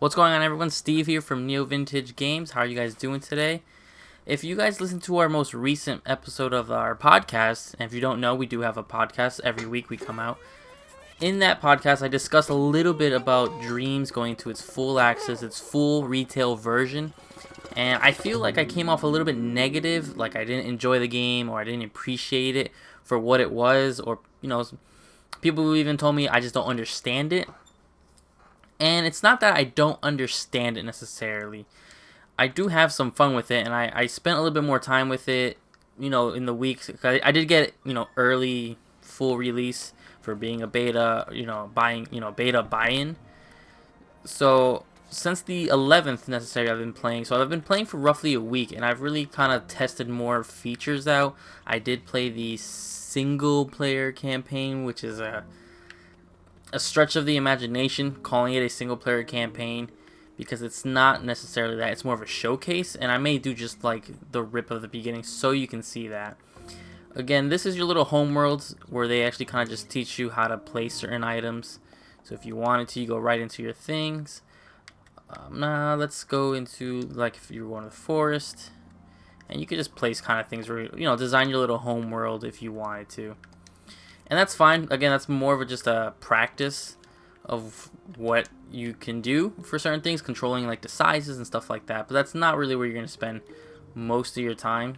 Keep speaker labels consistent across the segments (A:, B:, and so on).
A: What's going on, everyone? Steve here from NeoVintage Games. How are you guys doing today? If you guys listen to our most recent episode of our podcast, and if you don't know, we do have a podcast every week we come out. In that podcast, I discussed a little bit about Dreams going to its full access, its full retail version. And I feel like I came off a little bit negative, like I didn't enjoy the game or I didn't appreciate it for what it was, or, people who even told me I just don't understand it. And it's not that I don't understand it necessarily. I do have some fun with it, and I spent a little bit more time with it, in the weeks. I did get, early full release for being a beta, beta buy-in. So since the 11th necessarily I've been playing. So I've been playing for roughly a week, and I've really kind of tested more features out. I did play the single player campaign, which is a stretch of the imagination calling it a single player campaign, because it's not necessarily that. It's more of a showcase, and I may do just like the rip of the beginning so you can see that. Again, this is your little homeworld where they actually kind of just teach you how to place certain items. So if you wanted to, you go right into your things. Now let's go into, like, if you're going to the forest, and you could just place kind of things where, design your little homeworld if you wanted to. And that's fine. Again, that's more of just a practice of what you can do for certain things, controlling like the sizes and stuff like that. But that's not really where you're going to spend most of your time.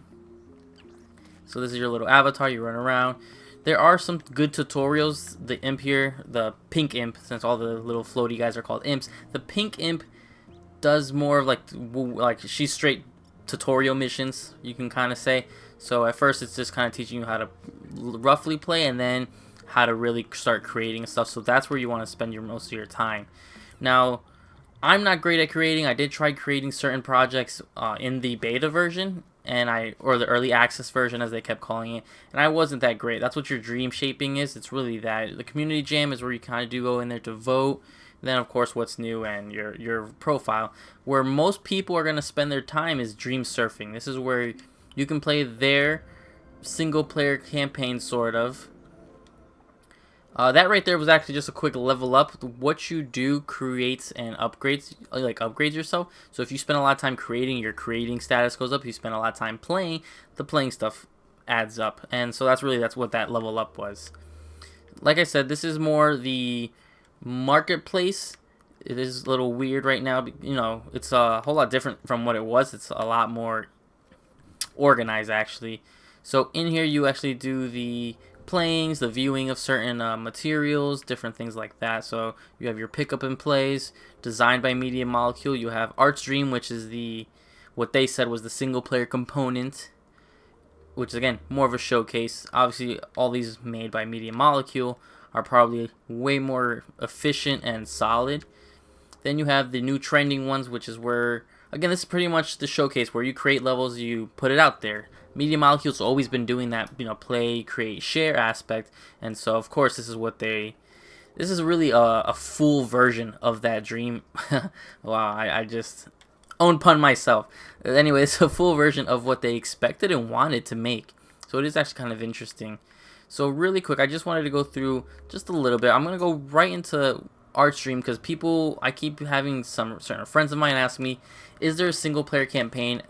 A: So this is your little avatar. You run around. There are some good tutorials. The imp here, the pink imp, since all the little floaty guys are called imps, the pink imp does more of like she's straight tutorial missions, you can kind of say. So at first it's just kind of teaching you how to roughly play, and then how to really start creating stuff. So that's where you want to spend most of your time. Now, I'm not great at creating. I did try creating certain projects in the beta version, or the early access version as they kept calling it, and I wasn't that great. That's what your dream shaping is. It's really that. The community jam is where you kind of do go in there to vote. Then of course what's new and your profile. Where most people are going to spend their time is dream surfing. This is where you can play their single player campaign, sort of. That right there was actually just a quick level up. What you do creates and upgrades yourself. So if you spend a lot of time creating, your creating status goes up. If you spend a lot of time playing, the playing stuff adds up. And so that's what that level up was. Like I said, this is more the marketplace. It is a little weird right now. It's a whole lot different from what it was. It's a lot more organized, actually. So in here you actually do the playings, the viewing of certain materials, different things like that. So you have your pickup and plays designed by Media Molecule. You have Art's Dream, which is what they said was the single player component, which is again more of a showcase. Obviously all these made by Media Molecule are probably way more efficient and solid. Then you have the new trending ones, which is where, again, this is pretty much the showcase where you create levels, you put it out there. Media Molecule's always been doing that, play, create, share aspect, and so of course this is really a full version of that dream. Wow, I just own pun myself. Anyway, it's a full version of what they expected and wanted to make. So it is actually kind of interesting. So really quick, I just wanted to go through just a little bit. I'm gonna go right into Art's Dream, because I keep having some certain friends of mine ask me, is there a single player campaign,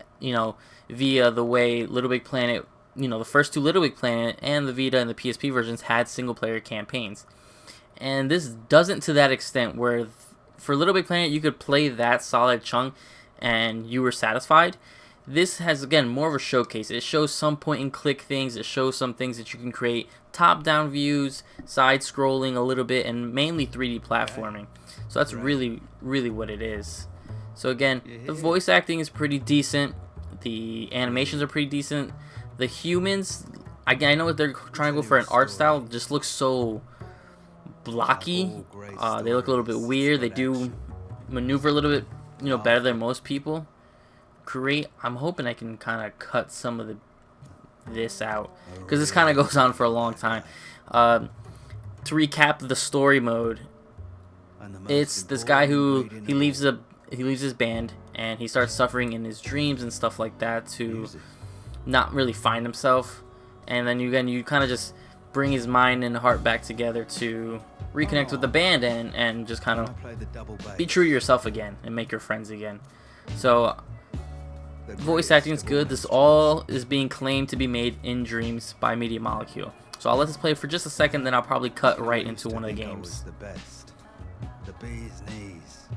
A: via the way Little Big Planet, the first two Little Big Planet and the Vita and the PSP versions had single player campaigns. And this doesn't to that extent, where for Little Big Planet you could play that solid chunk and you were satisfied. This has, again, more of a showcase. It shows some point and click things. It shows some things that you can create. Top-down views, side-scrolling a little bit, and mainly 3D platforming. So that's really, really what it is. So again, the voice acting is pretty decent. The animations are pretty decent. The humans, again, I know they're trying to go for an art style, just looks so blocky. They look a little bit weird. They do maneuver a little bit, better than most people. I'm hoping I can kind of cut some of this out, because this kind of goes on for a long time. To recap the story mode, it's this guy who he leaves his band, and he starts suffering in his dreams and stuff like that to not really find himself. And then you kind of just bring his mind and heart back together to reconnect with the band and just kind of be true to yourself again and make your friends again. So voice acting is good. This all is being claimed to be made in Dreams by Media Molecule. So I'll let this play for just a second, then I'll probably cut right into one of the games.
B: The bee's knees.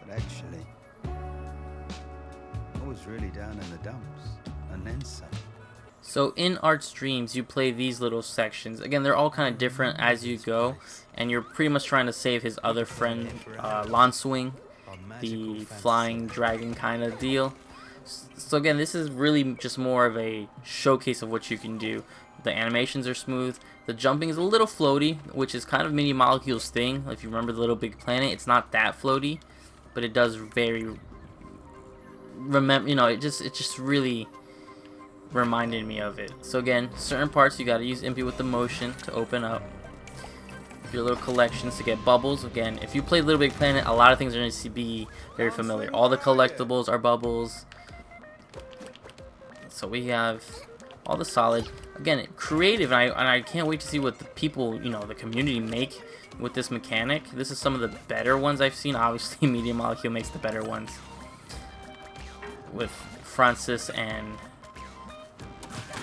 B: But actually, I was really down in the dumps, and then some.
A: So in Art's Dreams, you play these little sections. Again, they're all kind of different as you go, and you're pretty much trying to save his other friend, Lanswing, the flying dragon kind of deal. So again, this is really just more of a showcase of what you can do. The animations are smooth. The jumping is a little floaty, which is kind of Media Molecule's thing. If you remember the Little Big Planet, it's not that floaty, but it does very it just really reminded me of it. So again, certain parts you got to use Impy with the motion to open up your little collections to get bubbles. Again, if you play Little Big Planet, a lot of things are going to be very familiar. All the collectibles are bubbles. So we have all the solid. Again, creative, and I can't wait to see what the people, the community make with this mechanic. This is some of the better ones I've seen. Obviously, Media Molecule makes the better ones with Francis and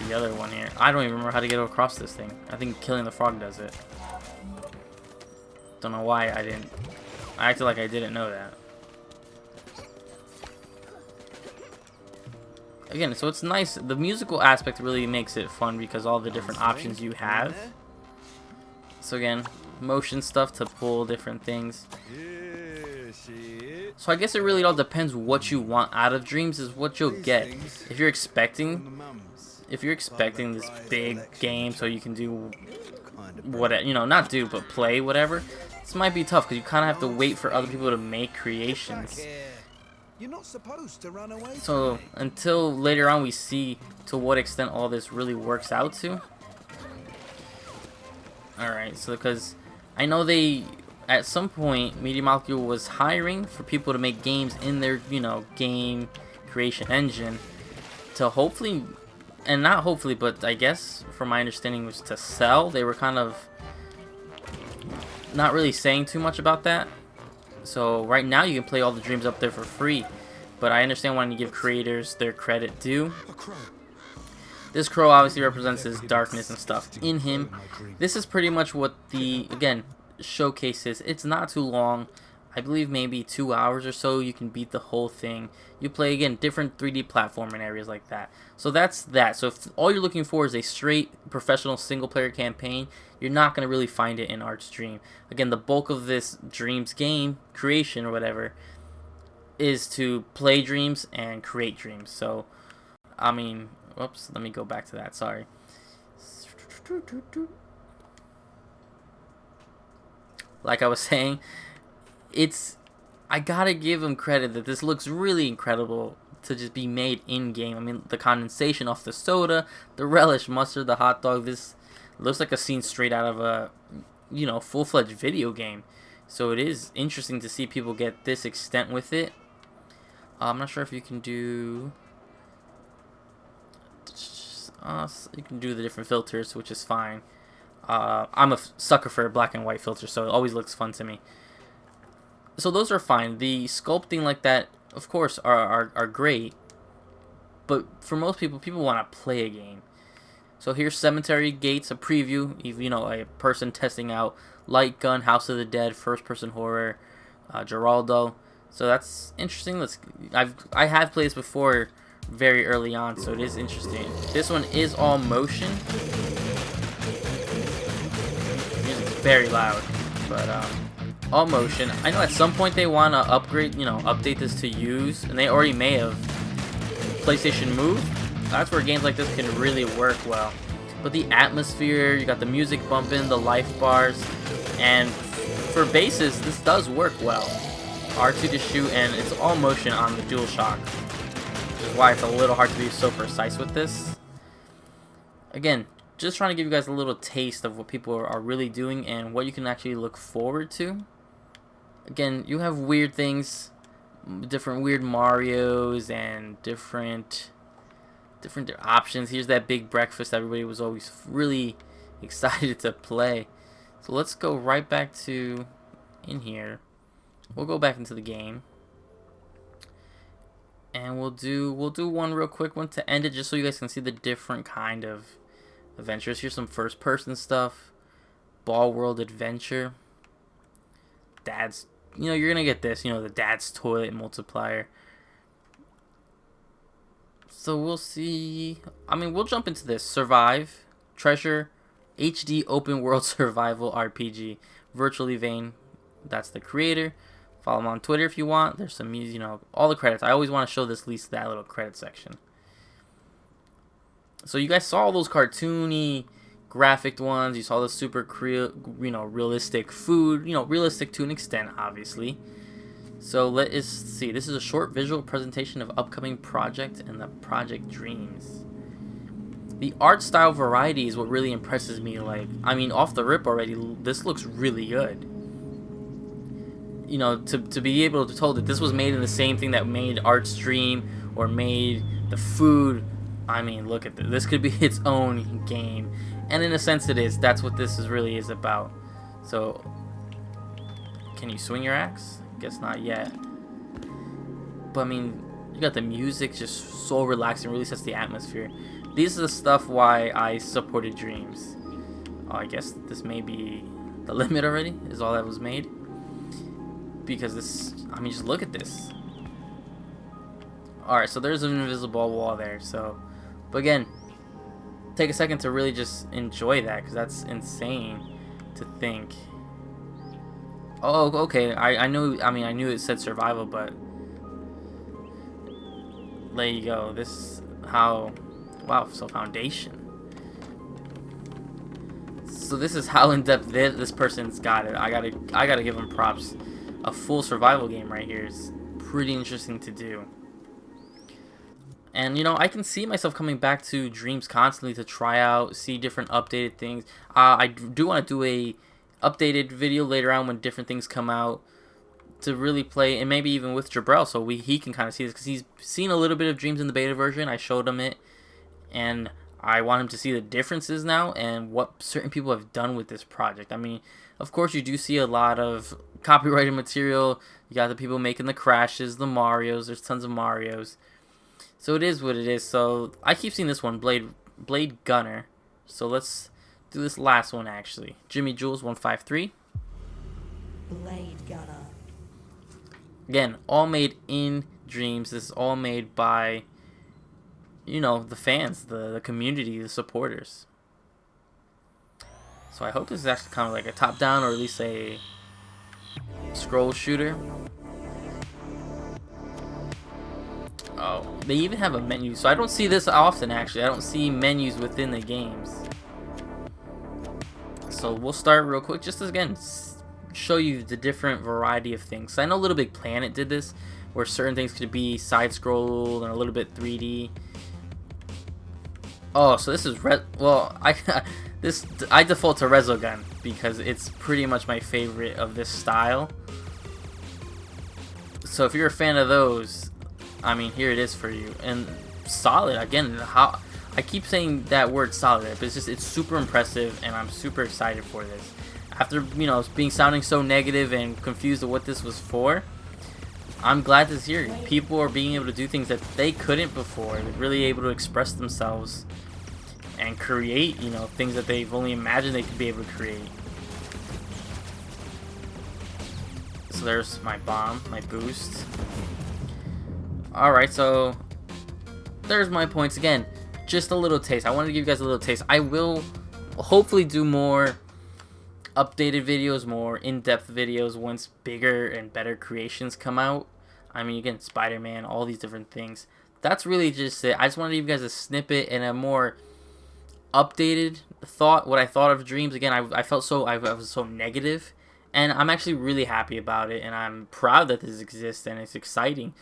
A: the other one here. I don't even remember how to get across this thing. I think killing the frog does it. Don't know why I didn't. I acted like I didn't know that. Again, so it's nice. The musical aspect really makes it fun because all the different options you have. So again, motion stuff to pull different things. So I guess it really all depends what you want out of Dreams is what you'll get. If you're expecting this big game so you can do what, not do but play whatever, this might be tough because you kind of have to wait for other people to make creations.
B: You're not supposed to run away.
A: So until later on we see to what extent all this really works out to. Alright, so because I know at some point Media Molecule was hiring for people to make games in their game creation engine to hopefully, and not hopefully, but I guess from my understanding was to sell. They were kind of not really saying too much about that. So right now you can play all the Dreams up there for free, but I understand wanting to give creators their credit due. This crow obviously represents his darkness and stuff in him. This is pretty much what the, again, showcase is. It's not too long. I believe maybe 2 hours or so you can beat the whole thing. You play, again, different 3D platforming areas like that. So that's that. So if all you're looking for is a straight professional single-player campaign, you're not going to really find it in Art's Dream. Again, the bulk of this Dreams game creation or whatever is to play Dreams and create Dreams. So, I mean, whoops, let me go back to that. Sorry. Like I was saying, I gotta give him credit that this looks really incredible to just be made in-game. I mean, the condensation off the soda, the relish mustard, the hot dog, this looks like a scene straight out of a, full-fledged video game. So it is interesting to see people get this extent with it. I'm not sure if you can do... you can do the different filters, which is fine. I'm a sucker for a black and white filter, so it always looks fun to me. So those are fine. The sculpting like that, of course, are great. But for most people want to play a game. So here's Cemetery Gates, a preview. A person testing out Light Gun, House of the Dead, first-person horror, Geraldo. So that's interesting. I have played this before very early on, so it is interesting. This one is all motion. Music's very loud, but all motion. I know at some point they want to upgrade, update this to use, and they already may have. PlayStation Move, that's where games like this can really work well. But the atmosphere, you got the music bumping, the life bars, and for bases, this does work well. R2 to shoot, and it's all motion on the DualShock, which is why it's a little hard to be so precise with this. Again, just trying to give you guys a little taste of what people are really doing and what you can actually look forward to. Again, you have weird things, different weird Marios and different options. Here's that big breakfast everybody was always really excited to play. So let's go right back to in here. We'll go back into the game. And we'll do one real quick one to end it, just so you guys can see the different kind of adventures. Here's some first person stuff. Ball World Adventure. Dad's, you're gonna get this, the Dad's Toilet multiplier. So we'll see. We'll jump into this. Survive, Treasure, HD Open World Survival RPG. Virtually Vain, that's the creator. Follow them on Twitter if you want. There's some music, all the credits. I always want to show this, at least that little credit section. So you guys saw all those cartoony, graphic ones. You saw the super, realistic food. Realistic to an extent, obviously. So let us see. This is a short visual presentation of upcoming project and the project dreams. The art style variety is what really impresses me. Off the rip already, this looks really good. To be able to told that this was made in the same thing that made Art's Dream or made the food. Look at this. This could be its own game, and in a sense, it is. That's what this really is about. So, can you swing your axe? Guess not yet. But you got the music, just so relaxing, really sets the atmosphere. These are the stuff why I supported Dreams. Oh, I guess this may be the limit already. Is all that was made. Because this, just look at this. Alright, so there's an invisible wall there. So, but again, take a second to really just enjoy that, because that's insane to think. Oh, okay. I knew. I knew it said survival, but there you go. This how. Wow. So foundation. So this is how in depth this person's got it. I gotta give him props. A full survival game right here is pretty interesting to do. And I can see myself coming back to Dreams constantly to try out, see different updated things. I do want to do a updated video later on when different things come out to really play, and maybe even with Jabrel, so he can kind of see this, because he's seen a little bit of Dreams in the beta version. I showed him it, and I want him to see the differences now and what certain people have done with this project. Of course, you do see a lot of copyrighted material. You got the people making the crashes, the Marios. There's tons of Marios. So it is what it is. So I keep seeing this one, Blade Gunner. So let's do this last one, actually. Jimmy Jules 153.
C: Blade Gunner.
A: Again, all made in Dreams. This is all made by, the fans, the community, the supporters. So I hope this is actually kind of like a top-down, or at least a scroll shooter. Oh, they even have a menu. So I don't see this often, actually. I don't see menus within the games. So we'll start real quick, just to, again, show you the different variety of things. So I know Little Big Planet did this, where certain things could be side-scrolled and a little bit 3D. Oh, so this is I default to Resogun because it's pretty much my favorite of this style. So if you're a fan of those, here it is for you. And solid, again, I keep saying that word solid, but it's super impressive, and I'm super excited for this. After, being sounding so negative and confused of what this was for, I'm glad to hear people are being able to do things that they couldn't before. They're really able to express themselves and create, things that they've only imagined they could be able to create. So there's my bomb, my boost. Alright, so there's my points. Again, just a little taste. I wanted to give you guys a little taste. I will hopefully do more updated videos, more in-depth videos once bigger and better creations come out. Again, Spider-Man, all these different things. That's really just it. I just wanted to give you guys a snippet and a more updated thought, what I thought of Dreams. Again, I was so negative, and I'm actually really happy about it, and I'm proud that this exists, and it's exciting.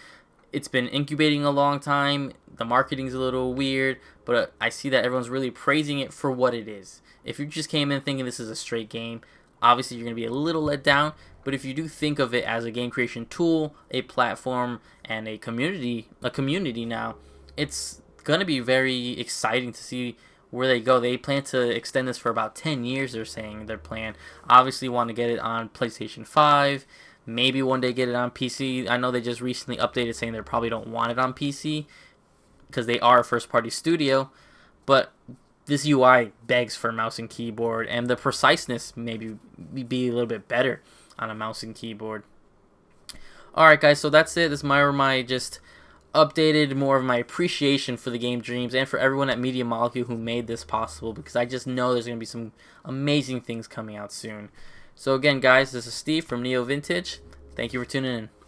A: It's been incubating a long time. The marketing's a little weird, but I see that everyone's really praising it for what it is. If you just came in thinking this is a straight game, obviously you're going to be a little let down, but if you do think of it as a game creation tool, a platform, and a community now, it's going to be very exciting to see where they go. They plan to extend this for about 10 years, they're saying, their plan. Obviously want to get it on PlayStation 5, maybe one day get it on PC. I know they just recently updated saying they probably don't want it on PC because they are a first-party studio, but this UI begs for mouse and keyboard, and the preciseness maybe be a little bit better on a mouse and keyboard. Alright guys, so that's it. This is my just updated more of my appreciation for the game Dreams and for everyone at Media Molecule who made this possible, because I just know there's going to be some amazing things coming out soon. So again guys, this is Steve from NeoVintage. Thank you for tuning in.